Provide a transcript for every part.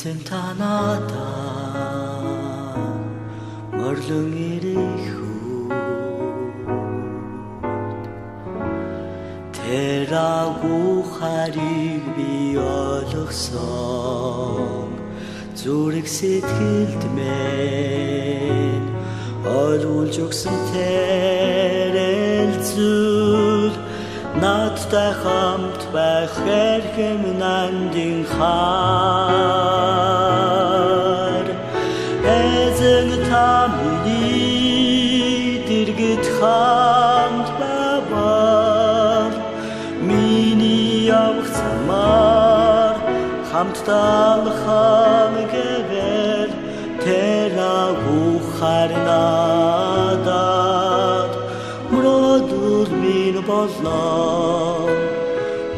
эзэн танадаа морлон ирэхүү тэр агуухарыг би ойлгосон зүрх сэтгэлд минь ойлгуулж өгсөн тэр зүйл надтай хамт байх эрхэм нандин хар эзэн та миний дэргэд хамт бавар миний явах замаар хамтдаа алхам гэвэл тэр агуухар надад мөрөдөр минь болоо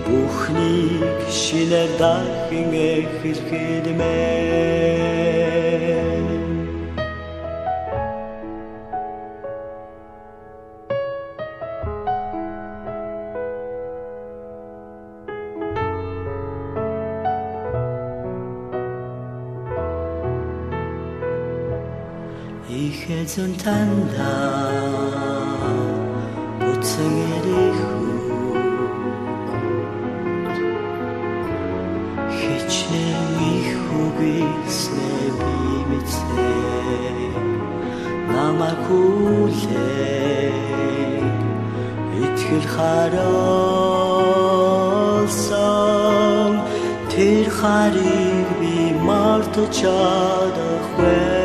бүхнийг шинээр дахин эхлэхэлмэн их эзэн таньдаа буцан ирэхүү хичнээн их үгүйснээ би мэдсэн намайг хүлээн итгэл харуулсан тэр харийг би мартаж чадахгүй